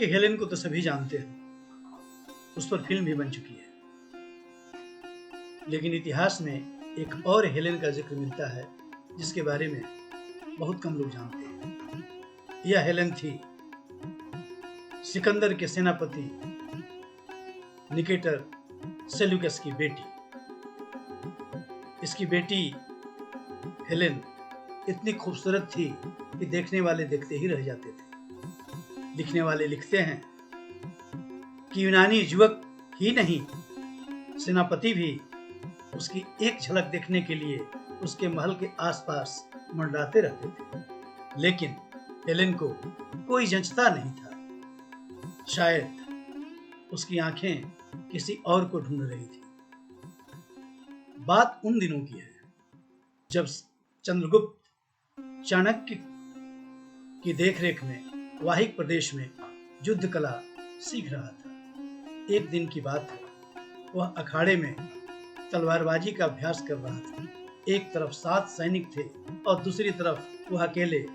कि हेलेन को तो सभी जानते हैं, उस पर फिल्म भी बन चुकी है, लेकिन इतिहास में एक और हेलेन का जिक्र मिलता है जिसके बारे में बहुत कम लोग जानते हैं। यह हेलेन थी सिकंदर के सेनापति निकेटर सेल्यूकस की बेटी। इसकी बेटी हेलेन इतनी खूबसूरत थी कि देखने वाले देखते ही रह जाते थे। लिखने वाले लिखते हैं कि यूनानी युवक ही नहीं, सेनापति भी उसकी एक झलक देखने के लिए उसके महल के आसपास मंडराते रहते थे, लेकिन हेलेन को कोई जंचता नहीं था। शायद उसकी आंखें किसी और को ढूंढ रही थी। बात उन दिनों की है जब चंद्रगुप्त चाणक्य की देखरेख में वाहिक प्रदेश में युद्ध कला सीख रहा था। एक दिन की बात है, वह अखाड़े में तलवारबाजी का अभ्यास कर रहा था। एक तरफ 7 सैनिक थे और दूसरी तरफ वह अकेले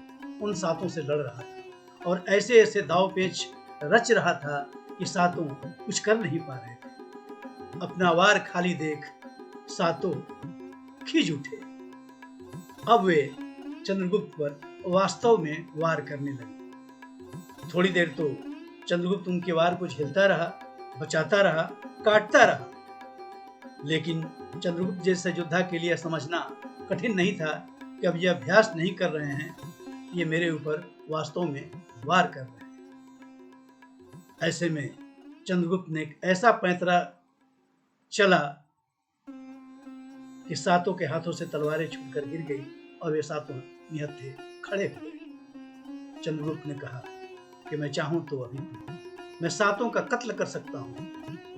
उन 7 से लड़ रहा था और ऐसे ऐसे दाव पेच रच रहा था कि 7 कुछ कर नहीं पा रहे थे। अपना वार खाली देख 7 खिंच उठे। अब वे चंद्रगुप्त पर वास्तव में वार करने लगे। थोड़ी देर तो चंद्रगुप्त उनके वार को झेलता रहा, बचाता रहा, काटता रहा, लेकिन चंद्रगुप्त जैसे योद्धा के लिए समझना कठिन नहीं था कि अब ये अभ्यास नहीं कर रहे हैं, ये मेरे ऊपर वास्तव में वार कर रहे हैं। ऐसे में चंद्रगुप्त ने एक ऐसा पैंतरा चला कि 7 के हाथों से तलवारें छूटकर गिर गई और वे 7 निहत्थे खड़े हो गए। चंद्रगुप्त ने कहा कि मैं चाहूं तो अभी मैं 7 का कत्ल कर सकता हूं,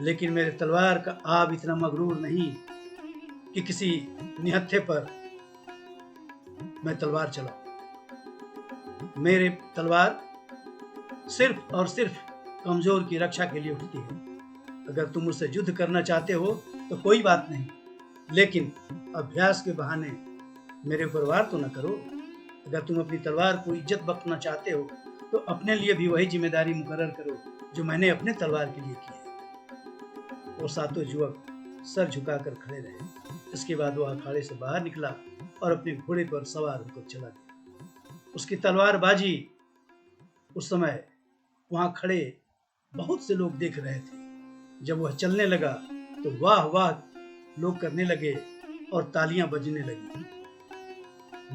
लेकिन मेरे तलवार का आब इतना मगरूर नहीं कि किसी निहत्थे पर मैं तलवार चलाऊं। मेरे तलवार सिर्फ और सिर्फ कमजोर की रक्षा के लिए उठती है। अगर तुम मुझसे युद्ध करना चाहते हो तो कोई बात नहीं, लेकिन अभ्यास के बहाने मेरे ऊपर वार तो न करो। अगर तुम अपनी तलवार को इज्जत बख्शना चाहते हो तो अपने लिए भी वही जिम्मेदारी मुकर्रर करो जो मैंने अपने तलवार के लिए की है। वो 7 युवक सर झुकाकर खड़े रहे। इसके बाद वह अखाड़े से बाहर निकला और अपने घोड़े पर सवार होकर चला गया। उसकी तलवारबाजी उस समय वहां खड़े बहुत से लोग देख रहे थे। जब वह चलने लगा तो वाह वाह लोग करने लगे और तालियां बजने लगी।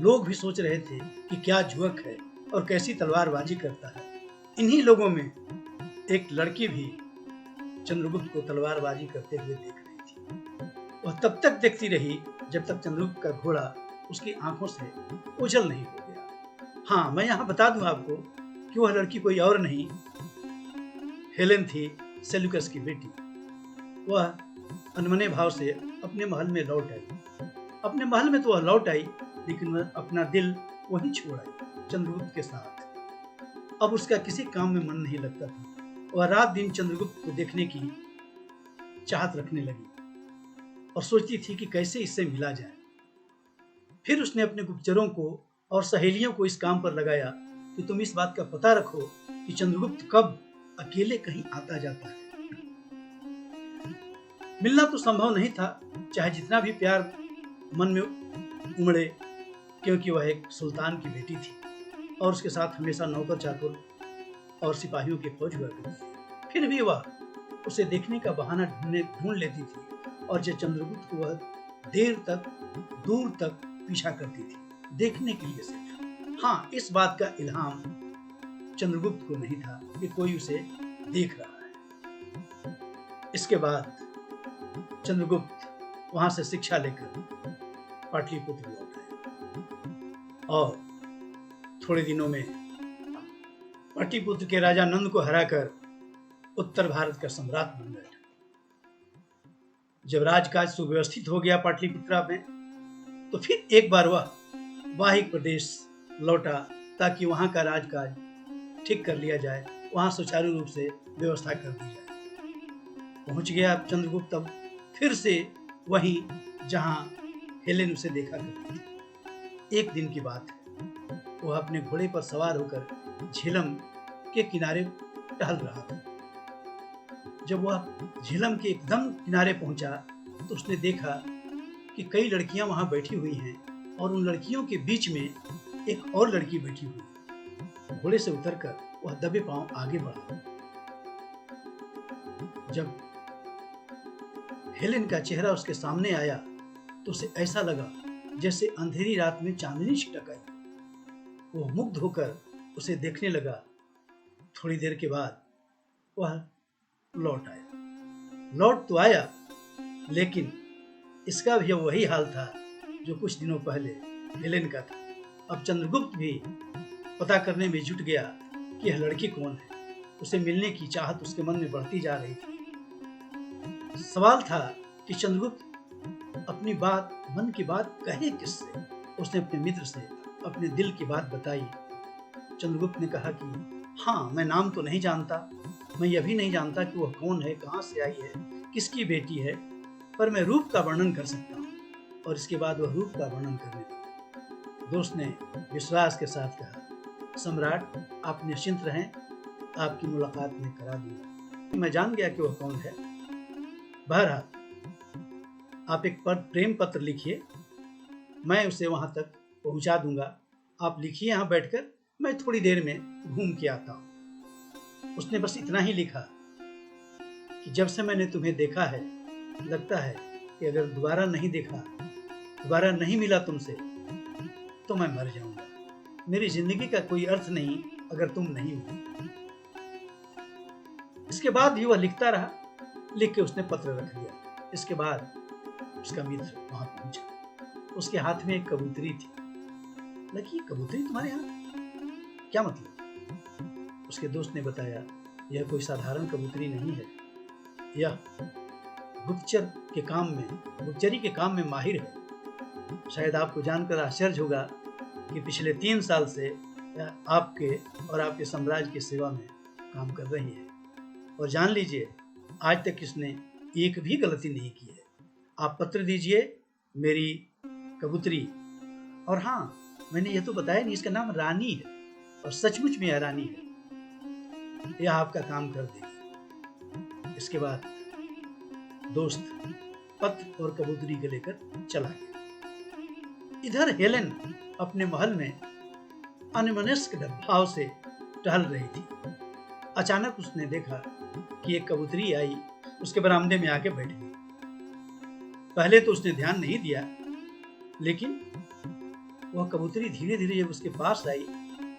लोग भी सोच रहे थे कि क्या युवक है और कैसी तलवारबाजी करता है। इन्हीं लोगों में एक लड़की भी चंद्रगुप्त को तलवारबाजी करते हुए देख रही थी। वह तब तक देखती रही जब तक चंद्रगुप्त का घोड़ा उसकी आंखों से ओझल नहीं हो गया। हाँ, मैं यहाँ बता दूं आपको कि वह लड़की कोई और नहीं, हेलेन थी, सेल्यूकस की बेटी। वह अनमने भाव से अपने महल में लौट आई। अपने महल में तो वह लौट आई, लेकिन वह अपना दिल वहीं छोड़ आई चंद्रगुप्त के साथ। अब उसका किसी काम में मन नहीं लगता था। वह रात दिन चंद्रगुप्त को देखने की चाहत रखने लगी और सोचती थी कि कैसे इससे मिला जाए। फिर उसने अपने गुप्तचरों को और सहेलियों को इस काम पर लगाया कि तुम इस बात का पता रखो कि चंद्रगुप्त कब अकेले कहीं आता जाता है। मिलना तो संभव नहीं था, चाहे जितना भी प्यार मन में उमड़े, क्योंकि वह एक सुल्तान की बेटी थी और उसके साथ हमेशा नौकर चाकर और सिपाहियों की फौज हुआ करती थी। फिर भी वह उसे देखने का बहाना ढूंढ लेती थी और जो चंद्रगुप्त को वह देर तक दूर तक पीछा करती थी, देखने के लिए सिर्फ। हाँ, इस बात का इल्हाम चंद्रगुप्त को नहीं था कि कोई उसे देख रहा है। इसके बाद चंद्रगुप्त वहां से शिक्षा लेकर पाटलिपुत्र लौट आए और थोड़े दिनों में पाटलिपुत्र के राजा नंद को हराकर उत्तर भारत का सम्राट बन गए। जब राजकाज सुव्यवस्थित हो गया पाटलिपुत्र में, तो फिर एक बार वह वाहिक प्रदेश लौटा ताकि वहां का राजकाज ठीक कर लिया जाए, वहां सुचारू रूप से व्यवस्था कर दी जाए। पहुंच गया चंद्रगुप्त अब फिर से वहीं जहां हेलेन उसे देखा करती थी। एक दिन की बात है, वह अपने घोड़े पर सवार होकर झेलम के किनारे टहल रहा था। जब वह झीलम के एकदम किनारे पहुंचा तो उसने देखा कि कई लड़कियां वहां बैठी हुई हैं और उन लड़कियों के बीच में एक और लड़की बैठी हुई है। घोड़े से उतरकर वह दबे पांव आगे बढ़ा। जब हेलेन का चेहरा उसके सामने आया तो उसे ऐसा लगा जैसे अंधेरी रात में चांदनी छिटक आई। वो मुग्ध होकर उसे देखने लगा। थोड़ी देर के बाद वह लौट आया। लौट तो आया, लेकिन इसका भी वही हाल था जो कुछ दिनों पहले हेलेन का था। अब चंद्रगुप्त भी पता करने में जुट गया कि यह लड़की कौन है। उसे मिलने की चाहत उसके मन में बढ़ती जा रही थी। सवाल था कि चंद्रगुप्त अपनी बात, मन की बात कहे किससे। उसने अपने मित्र से अपने दिल की बात बताई। चंद्रगुप्त ने कहा कि हाँ, मैं नाम तो नहीं जानता, मैं यह भी नहीं जानता कि वह कौन है, कहाँ से आई है, किसकी बेटी है, पर मैं रूप का वर्णन कर सकता हूँ। और इसके बाद वह रूप का वर्णन करने लगा। दोस्त ने विश्वास के साथ कहा, सम्राट, आप निश्चिंत रहें, आपकी मुलाकात में करा दूंगा। मैं जान गया कि वह कौन है। बहरहाल आप एक प्रेम पत्र लिखिए, मैं उसे वहां तक पहुंचा दूंगा। आप लिखिए यहाँ बैठकर, मैं थोड़ी देर में घूम के आता हूँ। उसने बस इतना ही लिखा कि जब से मैंने तुम्हें देखा है, लगता है कि अगर दोबारा नहीं देखा, दोबारा नहीं मिला तुमसे, तो मैं मर जाऊंगा। मेरी जिंदगी का कोई अर्थ नहीं अगर तुम नहीं हो। इसके बाद भी वह लिखता रहा। लिख के उसने पत्र रख दिया। इसके बाद उसका मित्र वहां पहुंचा। उसके हाथ में एक कबूतरी थी। लगी, कबूतरी तुम्हारे यहाँ, क्या मतलब? उसके दोस्त ने बताया, यह कोई साधारण कबूतरी नहीं है, यह गुप्तचरी के काम में माहिर है। शायद आपको जानकर आश्चर्य होगा कि पिछले 3 साल से आपके और आपके साम्राज्य की सेवा में काम कर रही है। और जान लीजिए, आज तक इसने एक भी गलती नहीं की है। आप पत्र दीजिए, मेरी कबूतरी। और हाँ, मैंने ये तो बताया नहीं, इसका नाम रानी है, और सचमुच में यह रानी है। यह आपका काम कर देगी। इसके बाद दोस्त पत्र और कबूतरी को लेकर चला गया। इधर हेलेन अपने महल में अन्यमनस्क भाव से टहल रही थी। अचानक उसने देखा कि एक कबूतरी आई, उसके बरामदे में आके बैठ गई। पहले तो उसने ध्यान नहीं दिया, लेकिन वह कबूतरी धीरे धीरे जब उसके पास आई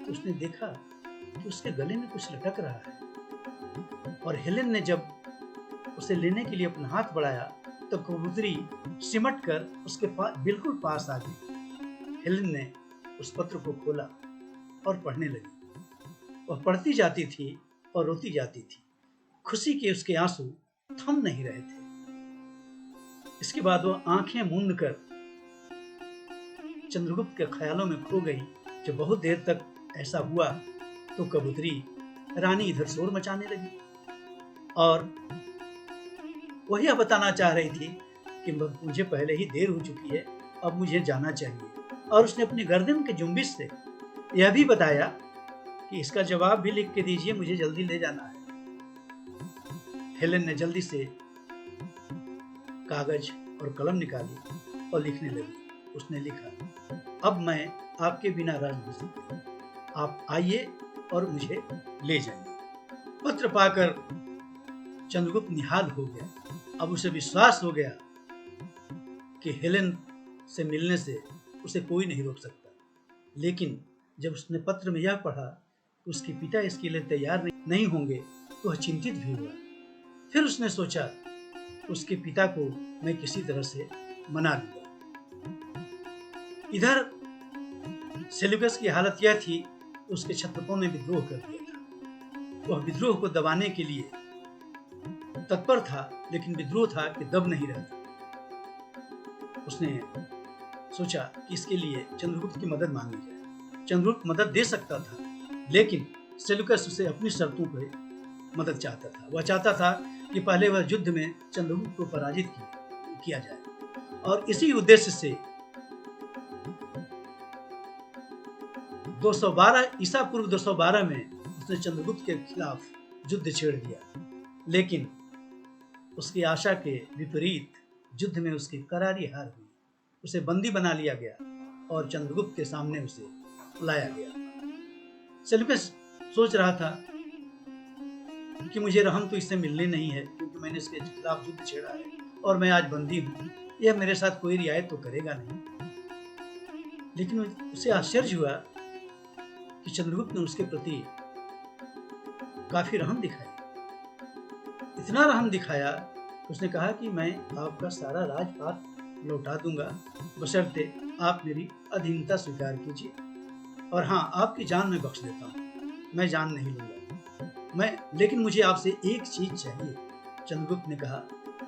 तो उसने देखा कि उसके गले में कुछ लटक रहा है। और हेलेन ने जब उसे लेने के लिए अपना हाथ बढ़ाया तो कबूतरी सिमट कर उसके बिल्कुल पास आ गई। हेलेन ने उस पत्र को खोला और पढ़ने लगी। वह पढ़ती जाती थी और रोती जाती थी। खुशी के उसके आंसू थम नहीं रहे थे। इसके बाद वह आंखें मूंद कर चंद्रगुप्त के ख्यालों में खो गई। जब बहुत देर तक ऐसा हुआ तो कबूतरी रानी इधर शोर मचाने लगी और वह यह बताना चाह रही थी कि मुझे पहले ही देर हो चुकी है, अब मुझे जाना चाहिए। और उसने अपनी गर्दन के जुम्बिश से यह भी बताया कि इसका जवाब भी लिख के दीजिए, मुझे जल्दी ले जाना है। हेलेन ने जल्दी से कागज और कलम निकाली और लिखने लगी। उसने लिखा, अब मैं आपके बिना रह नहीं सकती, आप आइए और मुझे ले जाइए। पत्र पाकर चंद्रगुप्त निहाल हो गया। अब उसे विश्वास हो गया कि हेलेन से मिलने से उसे कोई नहीं रोक सकता। लेकिन जब उसने पत्र में यह पढ़ा कि उसके पिता इसके लिए तैयार नहीं होंगे तो वह चिंतित भी हुआ। फिर उसने सोचा, उसके पिता को मैं किसी तरह से मना लूंगा। इधर सेल्यूकस की हालत यह थी, उसके क्षत्रपों ने विद्रोह कर दिया था। वह विद्रोह को दबाने के लिए तत्पर था, लेकिन विद्रोह था कि दब नहीं रहता। उसने सोचा कि इसके लिए चंद्रगुप्त की मदद मांगी जाए। चंद्रगुप्त मदद दे सकता था, लेकिन सेल्यूकस उसे अपनी शर्तों पर मदद चाहता था। वह चाहता था कि पहले वह युद्ध में चंद्रगुप्त को पराजित किया जाए, और इसी उद्देश्य से 212 ईसा पूर्व 212 में उसने चंद्रगुप्त के खिलाफ युद्ध छेड़ दिया, लेकिन उसकी आशा के विपरीत युद्ध में उसकी करारी हार हुई। उसे बंदी बना लिया गया और चंद्रगुप्त के सामने उसे लाया गया। सेल्यूकस सोच रहा था कि मुझे रहम तो इससे मिलनी नहीं है, क्योंकि मैंने इसके खिलाफ युद्ध छेड़ा है और मैं आज बंदी हूँ। यह मेरे साथ कोई रियायत तो करेगा नहीं। लेकिन उसे आश्चर्य हुआ कि चंद्रगुप्त ने उसके प्रति काफी रहम दिखाई। इतना रहम दिखाया, उसने कहा कि मैं आपका सारा राजपाट लौटा दूंगा, बशर्ते आप मेरी अधीनता स्वीकार कीजिए, और हाँ, आपकी जान मैं बख्श देता हूँ, मैं जान नहीं लूंगा, लेकिन मुझे आपसे एक चीज चाहिए। चंद्रगुप्त ने कहा,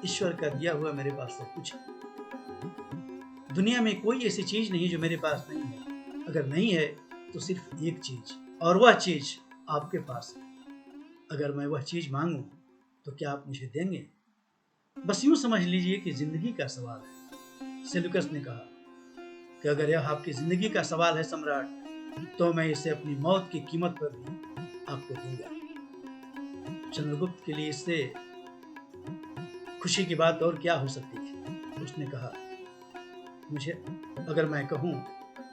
ईश्वर का दिया हुआ मेरे पास सब कुछ है। दुनिया में कोई ऐसी चीज नहीं जो मेरे पास नहीं है। अगर नहीं है तो सिर्फ एक चीज, और वह चीज आपके पास है। अगर मैं वह चीज मांगूं तो क्या आप मुझे देंगे? बस यूं समझ लीजिए कि जिंदगी का सवाल है। सेल्यूकस ने कहा कि अगर यह आपकी जिंदगी का सवाल है सम्राट, तो मैं इसे अपनी मौत की कीमत पर भी आपको दूंगा। चंद्रगुप्त के लिए इससे खुशी की बात और क्या हो सकती थी। उसने कहा, मुझे अगर मैं कहूं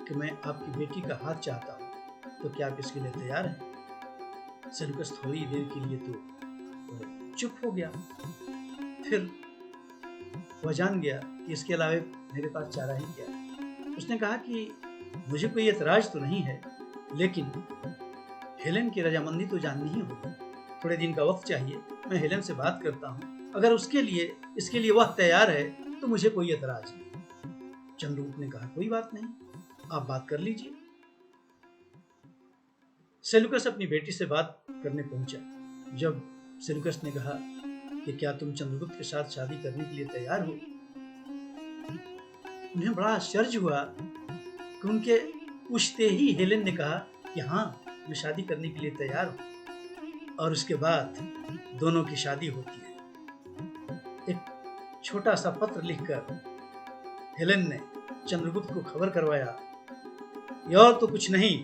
कि मैं आपकी बेटी का हाथ चाहता हूं, तो क्या आप इसके लिए तैयार हैं? सेल्यूकस थोड़ी देर के लिए तो चुप हो गया। फिर वह जान गया कि इसके अलावा मेरे पास चारा ही क्या है। उसने कहा कि मुझे कोई एतराज तो नहीं है, लेकिन हेलेन की रजामंदी तो जाननी ही होगी। थोड़े दिन का वक्त चाहिए, मैं हेलेन से बात करता हूँ। अगर इसके लिए वह तैयार है तो मुझे कोई एतराज नहीं। चंद्रगुप्त ने कहा, कोई बात नहीं, आप बात कर लीजिए। सेल्यूकस अपनी बेटी से बात करने पहुंचा। जब सेल्यूकस ने कहा कि क्या तुम चंद्रगुप्त के साथ शादी करने के लिए तैयार हो, उन्हें बड़ा आश्चर्य हुआ कि उनके पूछते ही हेलेन ने कहा कि हाँ, मैं शादी करने के लिए तैयार हूं। और उसके बाद दोनों की शादी होती है। एक छोटा सा पत्र लिखकर हेलेन ने चंद्रगुप्त को खबर करवाया, यह और तो कुछ नहीं,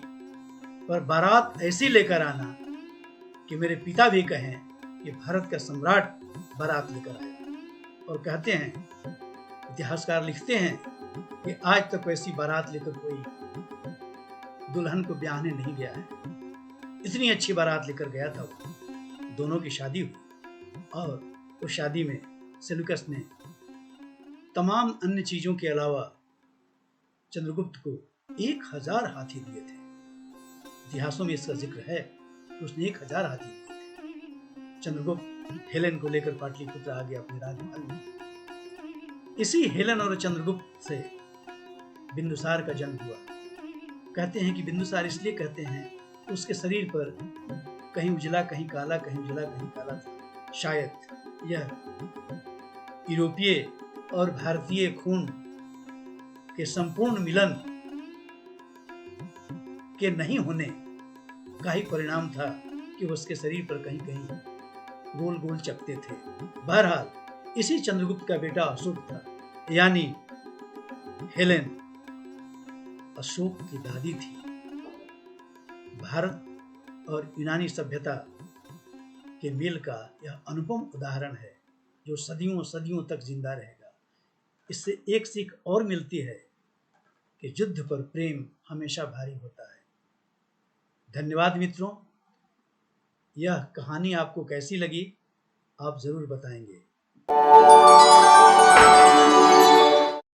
पर बारात ऐसी लेकर आना कि मेरे पिता भी कहें कि भारत का सम्राट बारात लेकर आया। और कहते हैं, इतिहासकार लिखते हैं कि आज तक वैसी बारात लेकर कोई दुल्हन को ब्याहने नहीं गया है। इतनी अच्छी बारात लेकर गया था वो। दोनों की शादी हुई, और उस शादी में सेल्यूकस ने तमाम अन्य चीजों के अलावा चंद्रगुप्त को 1000 हाथी दिए थे। इतिहासों में इसका जिक्र है कि उसने 1000 हाथी दिए थे। चंद्रगुप्त हेलेन को लेकर पाटलिपुत्र आ गया अपने राजमहल में। इसी हेलेन और चंद्रगुप्त से बिंदुसार का जन्म हुआ। कहते हैं कि बिंदुसार इसलिए कहते हैं, उसके शरीर पर कहीं उजला कहीं काला, कहीं उजला कहीं काला था। शायद यह यूरोपीय और भारतीय खून के संपूर्ण मिलन के नहीं होने का ही परिणाम था कि उसके शरीर पर कहीं कहीं गोल गोल चकते थे। बहरहाल इसी चंद्रगुप्त का बेटा अशोक था, यानी हेलेन अशोक की दादी थी। भारत और यूनानी सभ्यता के मेल का यह अनुपम उदाहरण है, जो सदियों सदियों तक जिंदा रहेगा। इससे एक सीख और मिलती है कि युद्ध पर प्रेम हमेशा भारी होता है। धन्यवाद मित्रों, यह कहानी आपको कैसी लगी, आप जरूर बताएंगे।